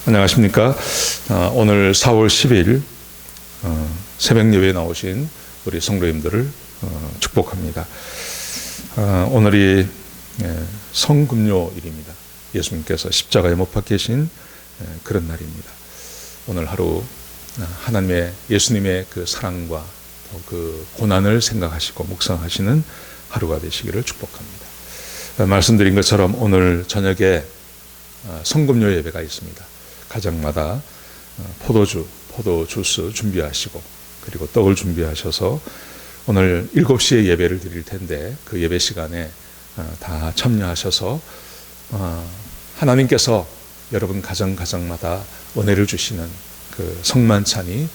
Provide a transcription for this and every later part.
안녕하십니까. 오늘 4월 10일 새벽 예배에 나오신 우리 성도님들을 축복합니다. 오늘이 성금요일입니다. 예수님께서 십자가에 못 박히신 그런 날입니다. 오늘 하루 하나님의 예수님의 그 사랑과 그 고난을 생각하시고 묵상하시는 하루가 되시기를 축복합니다. 말씀드린 것처럼 오늘 저녁에 성금요 예배가 있습니다. 가정마다 포도주스 준비하시고 그리고 떡을 준비하셔서 오늘 7시에 예배를 드릴 텐데 그 예배 시간에 다 참여하셔서 하나님께서 여러분 가정마다 은혜를 주시는 그 성만찬이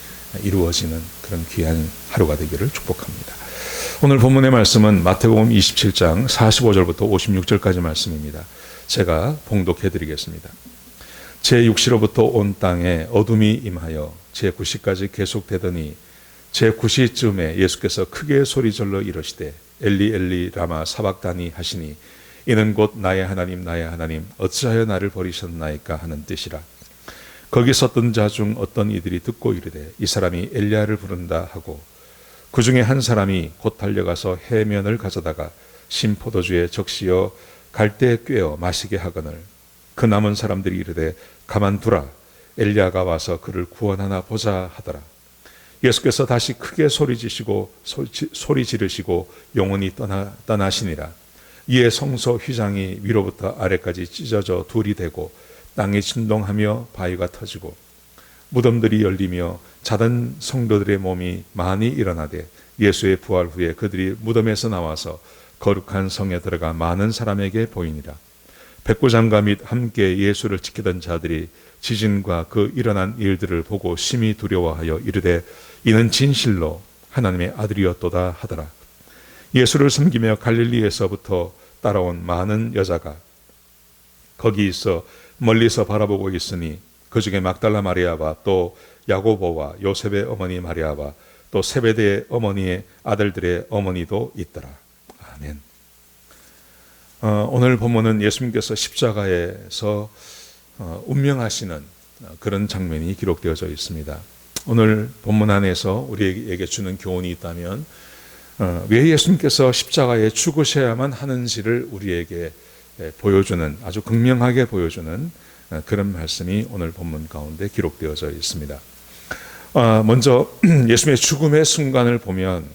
이루어지는 그런 귀한 하루가 되기를 축복합니다. 오늘 본문의 말씀은 마태복음 27장 45절부터 56절까지 말씀입니다. 제가 봉독해 드리겠습니다. 제6시로부터 온 땅에 어둠이 임하여 제9시까지 계속되더니 제9시쯤에 예수께서 크게 소리질러 이르시되 엘리 엘리 라마 사박다니 하시니 이는 곧 나의 하나님 어찌하여 나를 버리셨나이까 하는 뜻이라. 거기 섰던 자 중 어떤 이들이 듣고 이르되 이 사람이 엘리야를 부른다 하고 그 중에 한 사람이 곧 달려가서 해면을 가져다가 신 포도주에 적시어 갈대에 꿰어 마시게 하거늘 그 남은 사람들이 이르되 가만두라 엘리야가 와서 그를 구원하나 보자 하더라. 예수께서 다시 크게 소리 지르시고 영원히 떠나시니라. 이에 성소 휘장이 위로부터 아래까지 찢어져 둘이 되고 땅이 진동하며 바위가 터지고 무덤들이 열리며 자던 성도들의 몸이 많이 일어나되 예수의 부활 후에 그들이 무덤에서 나와서 거룩한 성에 들어가 많은 사람에게 보이니라. 백부장과 및 함께 예수를 지키던 자들이 지진과 그 일어난 일들을 보고 심히 두려워하여 이르되 이는 진실로 하나님의 아들이었도다 하더라. 예수를 섬기며 갈릴리에서부터 따라온 많은 여자가 거기 있어 멀리서 바라보고 있으니 그 중에 막달라 마리아와 또 야고보와 요셉의 어머니 마리아와 또 세베대의 어머니의 아들들의 어머니도 있더라. 아멘. 오늘 본문은 예수님께서 십자가에서 운명하시는 그런 장면이 기록되어져 있습니다. 오늘 본문 안에서 우리에게 주는 교훈이 있다면 왜 예수님께서 십자가에 죽으셔야만 하는지를 우리에게 보여주는, 아주 극명하게 보여주는 그런 말씀이 오늘 본문 가운데 기록되어져 있습니다. 먼저 예수님의 죽음의 순간을 보면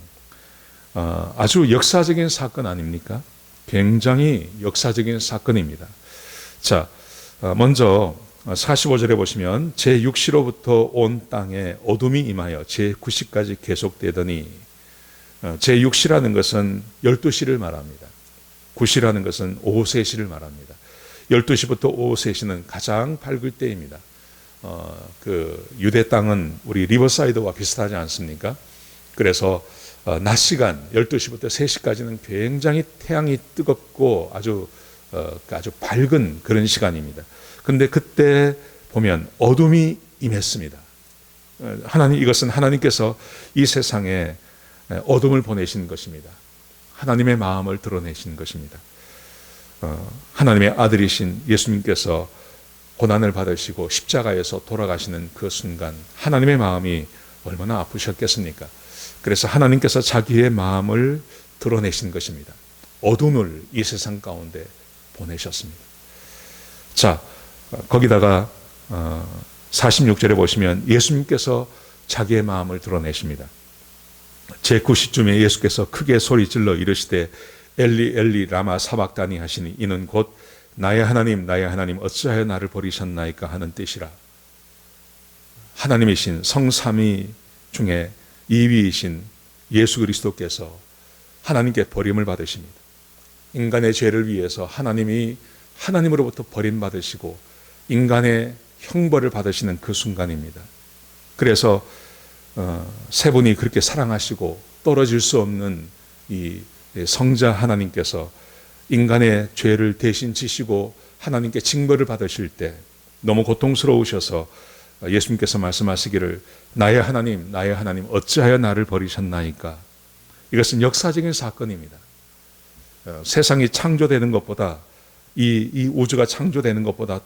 아주 역사적인 사건 아닙니까? 굉장히 역사적인 사건입니다. 자, 먼저 45절에 보시면 제6시로부터 온 땅에 어둠이 임하여 제9시까지 계속되더니 제6시라는 것은 12시를 말합니다. 9시라는 것은 오후 3시를 말합니다. 12시부터 오후 3시는 가장 밝을 때입니다. 그 유대 땅은 우리 리버사이드와 비슷하지 않습니까? 그래서 낮 시간 12시부터 3시까지는 굉장히 태양이 뜨겁고 아주 밝은 그런 시간입니다. 그런데 그때 보면 어둠이 임했습니다. 이것은 하나님께서 이 세상에 어둠을 보내신 것입니다. 하나님의 마음을 드러내신 것입니다. 하나님의 아들이신 예수님께서 고난을 받으시고 십자가에서 돌아가시는 그 순간 하나님의 마음이 얼마나 아프셨겠습니까? 그래서 하나님께서 자기의 마음을 드러내신 것입니다. 어둠을 이 세상 가운데 보내셨습니다. 자, 거기다가 46절에 보시면 예수님께서 자기의 마음을 드러내십니다. 제9시쯤에 예수께서 크게 소리질러 이르시되 엘리 엘리 라마 사박다니 하시니 이는 곧 나의 하나님 어찌하여 나를 버리셨나이까 하는 뜻이라. 하나님이신 성삼위 중에 2위이신 예수 그리스도께서 하나님께 버림을 받으십니다. 인간의 죄를 위해서 하나님이 하나님으로부터 버림받으시고 인간의 형벌을 받으시는 그 순간입니다. 그래서 세 분이 그렇게 사랑하시고 떨어질 수 없는 이 성자 하나님께서 인간의 죄를 대신 지시고 하나님께 징벌을 받으실 때 너무 고통스러우셔서 예수님께서 말씀하시기를 나의 하나님 어찌하여 나를 버리셨나이까. 이것은 역사적인 사건입니다. 세상이 창조되는 것보다 이 우주가 창조되는 것보다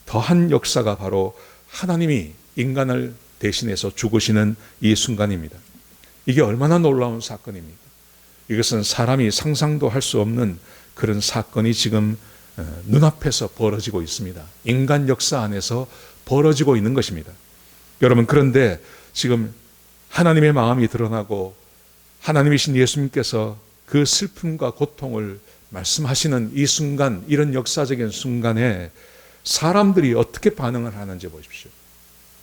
더한 역사가 바로 하나님이 인간을 대신해서 죽으시는 이 순간입니다. 이게 얼마나 놀라운 사건입니까? 이것은 사람이 상상도 할 수 없는 그런 사건이 지금 눈앞에서 벌어지고 있습니다. 인간 역사 안에서 벌어지고 있는 것입니다. 여러분, 그런데 지금 하나님의 마음이 드러나고 하나님이신 예수님께서 그 슬픔과 고통을 말씀하시는 이 순간, 이런 역사적인 순간에 사람들이 어떻게 반응을 하는지 보십시오.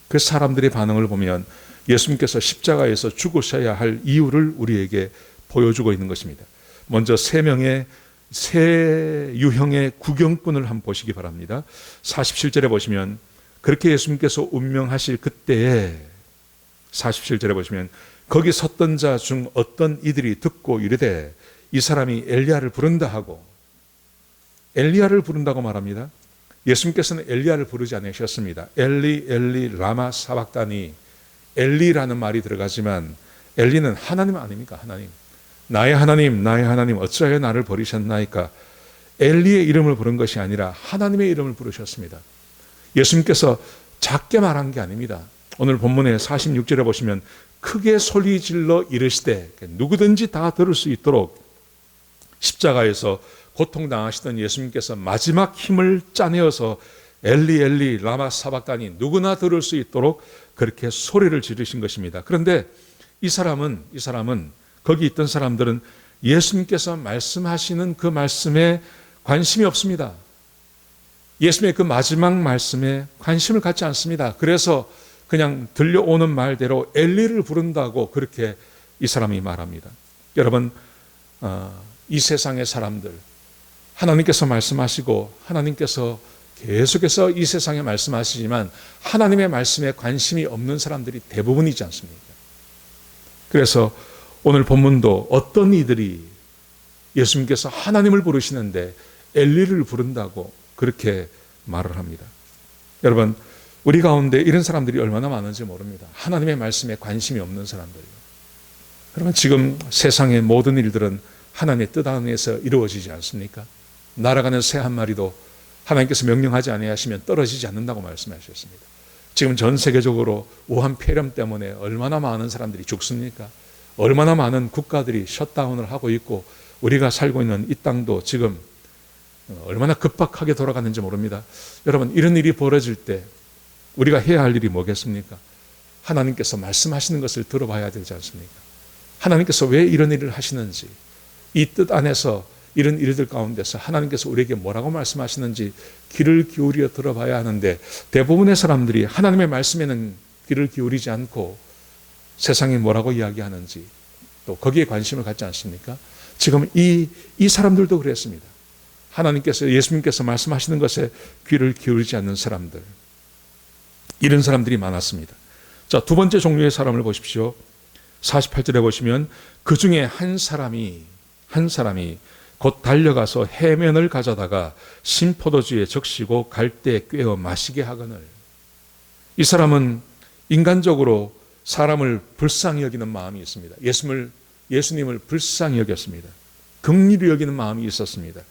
그 사람들의 반응을 보면 예수님께서 십자가에서 죽으셔야 할 이유를 우리에게 보여주고 있는 것입니다. 먼저 세 유형의 구경꾼을 한번 보시기 바랍니다. 47절에 보시면 그렇게 예수님께서 운명하실 그때에 47절에 보시면 거기 섰던 자 중 어떤 이들이 듣고 이르되 이 사람이 엘리야를 부른다 하고, 엘리야를 부른다고 말합니다. 예수님께서는 엘리야를 부르지 않으셨습니다. 엘리 엘리 라마 사박다니, 엘리라는 말이 들어가지만 엘리는 하나님 아닙니까? 하나님. 나의 하나님 어찌하여 나를 버리셨나이까. 엘리의 이름을 부른 것이 아니라 하나님의 이름을 부르셨습니다. 예수님께서 작게 말한 게 아닙니다. 오늘 본문의 46절에 보시면 크게 소리질러 이르시되, 누구든지 다 들을 수 있도록 십자가에서 고통당하시던 예수님께서 마지막 힘을 짜내어서 엘리 엘리 라마 사박다니, 누구나 들을 수 있도록 그렇게 소리를 지르신 것입니다. 그런데 이 사람은 거기 있던 사람들은 예수님께서 말씀하시는 그 말씀에 관심이 없습니다. 예수님의 그 마지막 말씀에 관심을 갖지 않습니다. 그래서 그냥 들려오는 말대로 엘리를 부른다고 그렇게 이 사람이 말합니다. 여러분, 이 세상의 사람들, 하나님께서 말씀하시고 하나님께서 계속해서 이 세상에 말씀하시지만 하나님의 말씀에 관심이 없는 사람들이 대부분이지 않습니까? 그래서 오늘 본문도 어떤 이들이 예수님께서 하나님을 부르시는데 엘리를 부른다고 그렇게 말을 합니다. 여러분, 우리 가운데 이런 사람들이 얼마나 많은지 모릅니다. 하나님의 말씀에 관심이 없는 사람들이요. 여러분, 지금 세상의 모든 일들은 하나님의 뜻 안에서 이루어지지 않습니까? 날아가는 새 한 마리도 하나님께서 명령하지 아니하시면 떨어지지 않는다고 말씀하셨습니다. 지금 전 세계적으로 우한 폐렴 때문에 얼마나 많은 사람들이 죽습니까? 얼마나 많은 국가들이 셧다운을 하고 있고 우리가 살고 있는 이 땅도 지금 얼마나 급박하게 돌아가는지 모릅니다. 여러분, 이런 일이 벌어질 때 우리가 해야 할 일이 뭐겠습니까? 하나님께서 말씀하시는 것을 들어봐야 되지 않습니까? 하나님께서 왜 이런 일을 하시는지, 이 뜻 안에서 이런 일들 가운데서 하나님께서 우리에게 뭐라고 말씀하시는지 귀를 기울여 들어봐야 하는데, 대부분의 사람들이 하나님의 말씀에는 귀를 기울이지 않고 세상이 뭐라고 이야기하는지 또 거기에 관심을 갖지 않습니까? 지금 이 사람들도 그랬습니다. 하나님께서, 예수님께서 말씀하시는 것에 귀를 기울이지 않는 사람들, 이런 사람들이 많았습니다. 자, 두 번째 종류의 사람을 보십시오. 48절에 보시면 그 중에 한 사람이 곧 달려가서 해면을 가져다가 신포도주에 적시고 갈대에 꿰어 마시게 하거늘. 이 사람은 인간적으로 사람을 불쌍히 여기는 마음이 있습니다. 예수님을 불쌍히 여겼습니다. 긍휼히 여기는 마음이 있었습니다.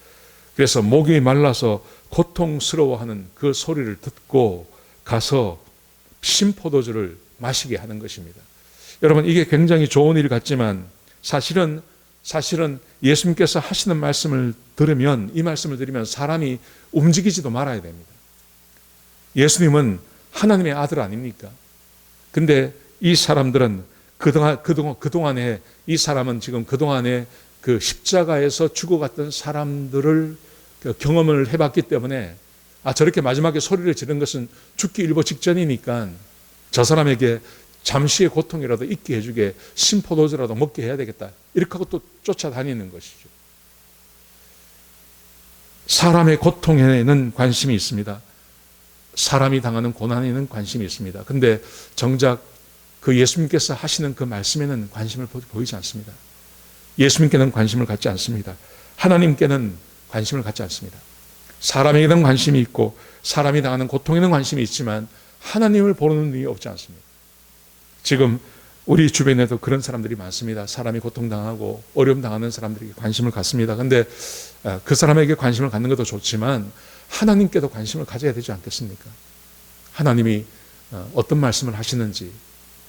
그래서 목이 말라서 고통스러워하는 그 소리를 듣고 가서 신포도주를 마시게 하는 것입니다. 여러분, 이게 굉장히 좋은 일 같지만 사실은 예수님께서 하시는 말씀을 들으면, 이 말씀을 들으면 사람이 움직이지도 말아야 됩니다. 예수님은 하나님의 아들 아닙니까? 근데 이 사람들은 그동안에, 이 사람은 지금 그동안에 그 십자가에서 죽어갔던 사람들을 경험을 해봤기 때문에, 저렇게 마지막에 소리를 지른 것은 죽기 일보 직전이니까 저 사람에게 잠시의 고통이라도 잊게 해주게 신포도주라도 먹게 해야 되겠다, 이렇게 하고 또 쫓아다니는 것이죠. 사람의 고통에는 관심이 있습니다. 사람이 당하는 고난에는 관심이 있습니다. 근데 정작 그 예수님께서 하시는 그 말씀에는 관심을 보이지 않습니다. 예수님께는 관심을 갖지 않습니다. 하나님께는 관심을 갖지 않습니다. 사람에게는 관심이 있고 사람이 당하는 고통에는 관심이 있지만 하나님을 보는 눈이 없지 않습니다. 지금 우리 주변에도 그런 사람들이 많습니다. 사람이 고통당하고 어려움 당하는 사람들에게 관심을 갖습니다. 그런데 그 사람에게 관심을 갖는 것도 좋지만 하나님께도 관심을 가져야 되지 않겠습니까? 하나님이 어떤 말씀을 하시는지,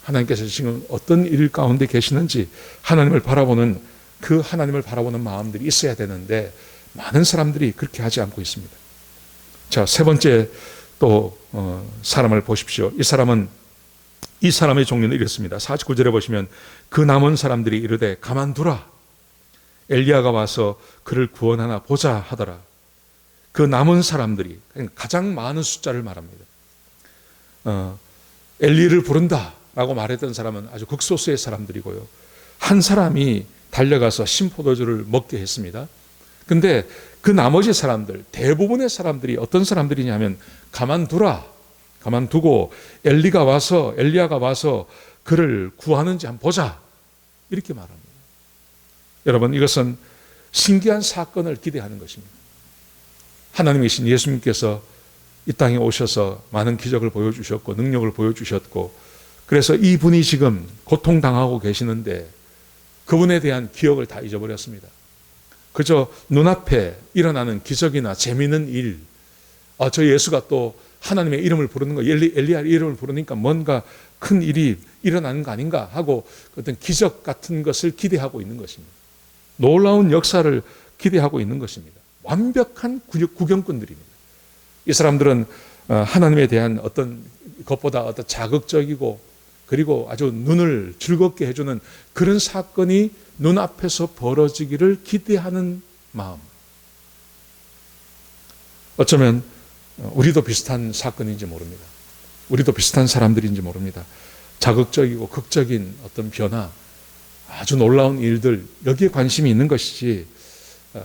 하나님께서 지금 어떤 일 가운데 계시는지 하나님을 바라보는 그 하나님을 바라보는 마음들이 있어야 되는데 많은 사람들이 그렇게 하지 않고 있습니다. 자, 세 번째 또 사람을 보십시오. 이 사람의 종류는 이렇습니다. 49절에 보시면 그 남은 사람들이 이르되 가만두라. 엘리야가 와서 그를 구원하나 보자 하더라. 그 남은 사람들이 가장 많은 숫자를 말합니다. 엘리를 부른다라고 말했던 사람은 아주 극소수의 사람들이고요. 한 사람이 달려가서 신포도주를 먹게 했습니다. 근데 그 나머지 사람들, 대부분의 사람들이 어떤 사람들이냐면 가만두고 엘리야가 와서 그를 구하는지 한번 보자. 이렇게 말합니다. 여러분, 이것은 신기한 사건을 기대하는 것입니다. 하나님이신 예수님께서 이 땅에 오셔서 많은 기적을 보여주셨고 능력을 보여주셨고 그래서 이분이 지금 고통당하고 계시는데 그분에 대한 기억을 다 잊어버렸습니다. 그저 눈앞에 일어나는 기적이나 재미있는 일, 저 예수가 또 하나님의 이름을 부르는 거, 엘리야의 이름을 부르니까 뭔가 큰 일이 일어나는 거 아닌가 하고 어떤 기적 같은 것을 기대하고 있는 것입니다. 놀라운 역사를 기대하고 있는 것입니다. 완벽한 구경꾼들입니다. 이 사람들은 하나님에 대한 어떤 것보다 어떤 자극적이고 그리고 아주 눈을 즐겁게 해주는 그런 사건이 눈앞에서 벌어지기를 기대하는 마음. 어쩌면 우리도 비슷한 사건인지 모릅니다. 우리도 비슷한 사람들인지 모릅니다. 자극적이고 극적인 어떤 변화, 아주 놀라운 일들, 여기에 관심이 있는 것이지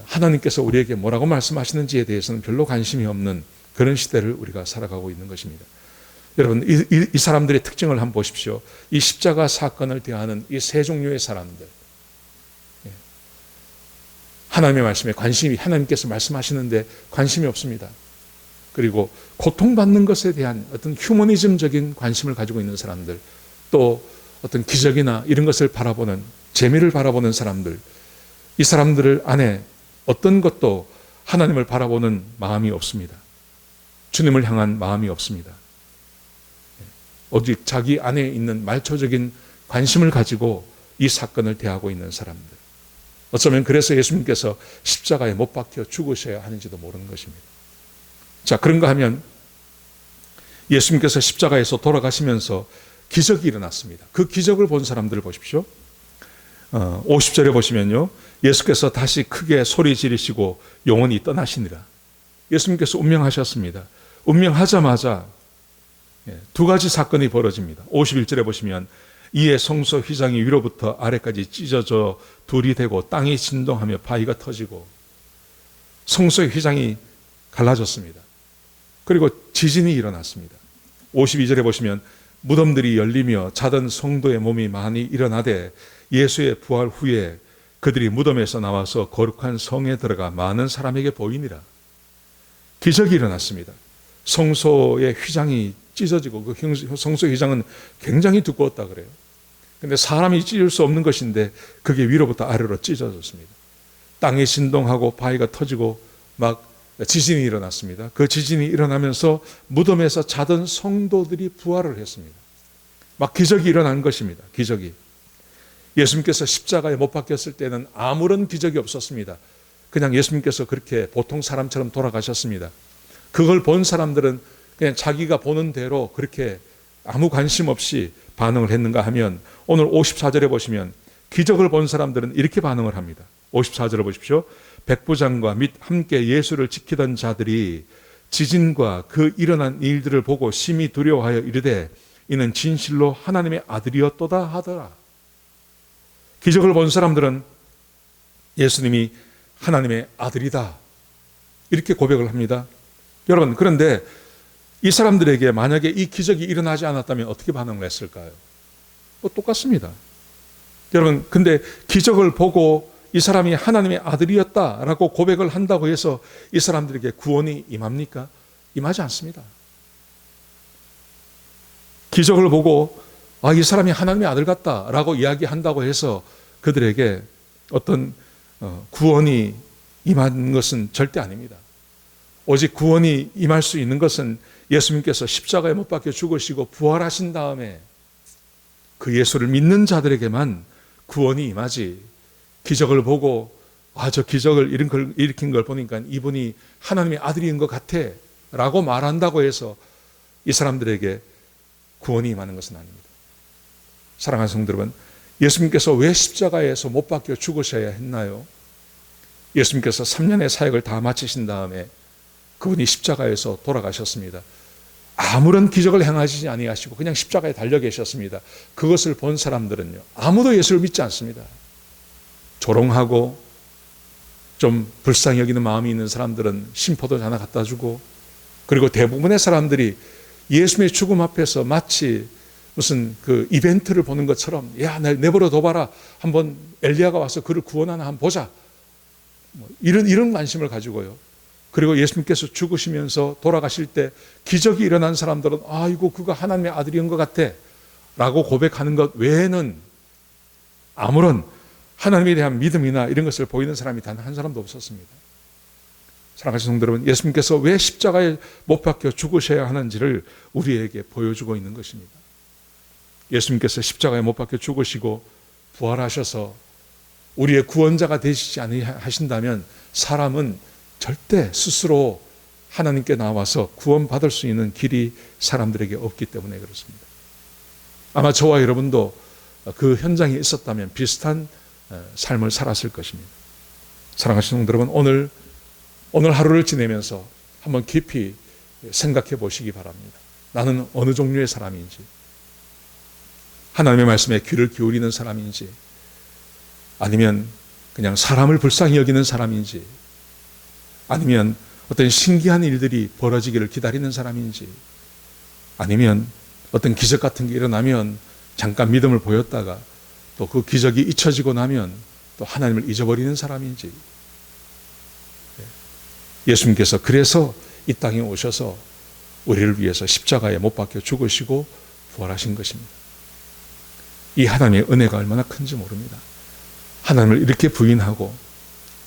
하나님께서 우리에게 뭐라고 말씀하시는지에 대해서는 별로 관심이 없는 그런 시대를 우리가 살아가고 있는 것입니다. 여러분, 이 사람들의 특징을 한번 보십시오. 이 십자가 사건을 대하는 이 세 종류의 사람들, 하나님의 말씀에 관심이, 하나님께서 말씀하시는데 관심이 없습니다. 그리고 고통받는 것에 대한 어떤 휴머니즘적인 관심을 가지고 있는 사람들, 또 어떤 기적이나 이런 것을 바라보는, 재미를 바라보는 사람들, 이 사람들 안에 어떤 것도 하나님을 바라보는 마음이 없습니다. 주님을 향한 마음이 없습니다. 오직 자기 안에 있는 말초적인 관심을 가지고 이 사건을 대하고 있는 사람들. 어쩌면 그래서 예수님께서 십자가에 못 박혀 죽으셔야 하는지도 모르는 것입니다. 자, 그런가 하면 예수님께서 십자가에서 돌아가시면서 기적이 일어났습니다. 그 기적을 본 사람들을 보십시오. 50절에 보시면요, 예수께서 다시 크게 소리 지르시고 영원히 떠나시니라. 예수님께서 운명하셨습니다. 운명하자마자 두 가지 사건이 벌어집니다. 51절에 보시면 이에 성소 휘장이 위로부터 아래까지 찢어져 둘이 되고 땅이 진동하며 바위가 터지고 성소의 휘장이 갈라졌습니다. 그리고 지진이 일어났습니다. 52절에 보시면 무덤들이 열리며 자던 성도의 몸이 많이 일어나되 예수의 부활 후에 그들이 무덤에서 나와서 거룩한 성에 들어가 많은 사람에게 보이니라. 기적이 일어났습니다. 성소의 휘장이 찢어지고 그 성소의 휘장은 굉장히 두꺼웠다 그래요. 근데 사람이 찢을 수 없는 것인데 그게 위로부터 아래로 찢어졌습니다. 땅이 진동하고 바위가 터지고 막 지진이 일어났습니다. 그 지진이 일어나면서 무덤에서 자던 성도들이 부활을 했습니다. 막 기적이 일어난 것입니다. 기적이. 예수님께서 십자가에 못 박혔을 때는 아무런 기적이 없었습니다. 그냥 예수님께서 그렇게 보통 사람처럼 돌아가셨습니다. 그걸 본 사람들은 그냥 자기가 보는 대로 그렇게 아무 관심 없이 반응을 했는가 하면 오늘 54절에 보시면 기적을 본 사람들은 이렇게 반응을 합니다. 54절을 보십시오. 백부장과 및 함께 예수를 지키던 자들이 지진과 그 일어난 일들을 보고 심히 두려워하여 이르되 이는 진실로 하나님의 아들이었도다 하더라. 기적을 본 사람들은 예수님이 하나님의 아들이다 이렇게 고백을 합니다. 여러분, 그런데 이 사람들에게 만약에 이 기적이 일어나지 않았다면 어떻게 반응을 했을까요? 똑같습니다. 여러분, 근데 기적을 보고 이 사람이 하나님의 아들이었다라고 고백을 한다고 해서 이 사람들에게 구원이 임합니까? 임하지 않습니다. 기적을 보고 이 사람이 하나님의 아들 같다라고 이야기한다고 해서 그들에게 어떤 구원이 임한 것은 절대 아닙니다. 오직 구원이 임할 수 있는 것은 예수님께서 십자가에 못 박혀 죽으시고 부활하신 다음에 그 예수를 믿는 자들에게만 구원이 임하지, 기적을 보고 저 기적을 일으킨 걸 보니까 이분이 하나님의 아들인 것 같아 라고 말한다고 해서 이 사람들에게 구원이 임하는 것은 아닙니다. 사랑하는 성도 여러분, 예수님께서 왜 십자가에서 못 박혀 죽으셔야 했나요? 예수님께서 3년의 사역을 다 마치신 다음에 그분이 십자가에서 돌아가셨습니다. 아무런 기적을 행하시지 아니하시고 그냥 십자가에 달려 계셨습니다. 그것을 본 사람들은요, 아무도 예수를 믿지 않습니다. 조롱하고 좀 불쌍히 여기는 마음이 있는 사람들은 심포도 하나 갖다 주고, 그리고 대부분의 사람들이 예수님의 죽음 앞에서 마치 무슨 그 이벤트를 보는 것처럼, 날 내버려 둬봐라, 한번 엘리야가 와서 그를 구원하나 한번 보자, 이런 관심을 가지고요. 그리고 예수님께서 죽으시면서 돌아가실 때 기적이 일어난 사람들은 이거 그가 하나님의 아들인 것 같아 라고 고백하는 것 외에는 아무런 하나님에 대한 믿음이나 이런 것을 보이는 사람이 단 한 사람도 없었습니다. 사랑하는 성도 여러분, 예수님께서 왜 십자가에 못 박혀 죽으셔야 하는지를 우리에게 보여주고 있는 것입니다. 예수님께서 십자가에 못 박혀 죽으시고 부활하셔서 우리의 구원자가 되시지 아니하신다면 사람은 절대 스스로 하나님께 나와서 구원받을 수 있는 길이 사람들에게 없기 때문에 그렇습니다. 아마 저와 여러분도 그 현장에 있었다면 비슷한 삶을 살았을 것입니다. 사랑하시는 성도 여러분, 오늘 하루를 지내면서 한번 깊이 생각해 보시기 바랍니다. 나는 어느 종류의 사람인지, 하나님의 말씀에 귀를 기울이는 사람인지, 아니면 그냥 사람을 불쌍히 여기는 사람인지, 아니면 어떤 신기한 일들이 벌어지기를 기다리는 사람인지, 아니면 어떤 기적 같은 게 일어나면 잠깐 믿음을 보였다가 또 그 기적이 잊혀지고 나면 또 하나님을 잊어버리는 사람인지. 예수님께서 그래서 이 땅에 오셔서 우리를 위해서 십자가에 못 박혀 죽으시고 부활하신 것입니다. 이 하나님의 은혜가 얼마나 큰지 모릅니다. 하나님을 이렇게 부인하고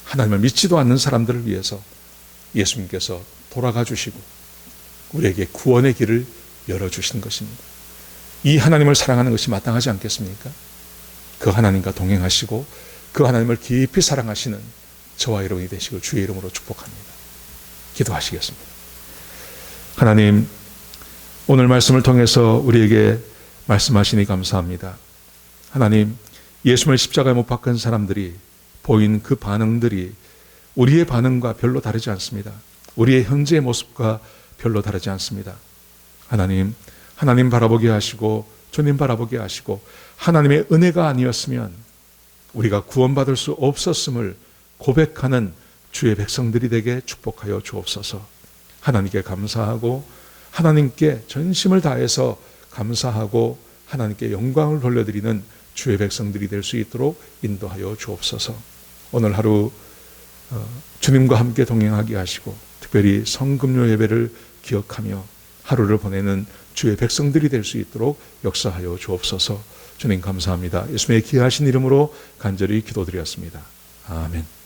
하나님을 믿지도 않는 사람들을 위해서 예수님께서 돌아가 주시고 우리에게 구원의 길을 열어주신 것입니다. 이 하나님을 사랑하는 것이 마땅하지 않겠습니까? 그 하나님과 동행하시고 그 하나님을 깊이 사랑하시는 저와 여러분이 되시길 주의 이름으로 축복합니다. 기도하시겠습니다. 하나님, 오늘 말씀을 통해서 우리에게 말씀하시니 감사합니다. 하나님, 예수님을 십자가에 못 박은 사람들이 보인 그 반응들이 우리의 반응과 별로 다르지 않습니다. 우리의 현재의 모습과 별로 다르지 않습니다. 하나님 바라보게 하시고 주님 바라보게 하시고 하나님의 은혜가 아니었으면 우리가 구원받을 수 없었음을 고백하는 주의 백성들이 되게 축복하여 주옵소서. 하나님께 감사하고 하나님께 전심을 다해서 감사하고 하나님께 영광을 돌려드리는 주의 백성들이 될 수 있도록 인도하여 주옵소서. 오늘 하루 주님과 함께 동행하게 하시고 특별히 성금요 예배를 기억하며 하루를 보내는 주의 백성들이 될 수 있도록 역사하여 주옵소서. 주님 감사합니다. 예수님의 귀하신 이름으로 간절히 기도드렸습니다. 아멘.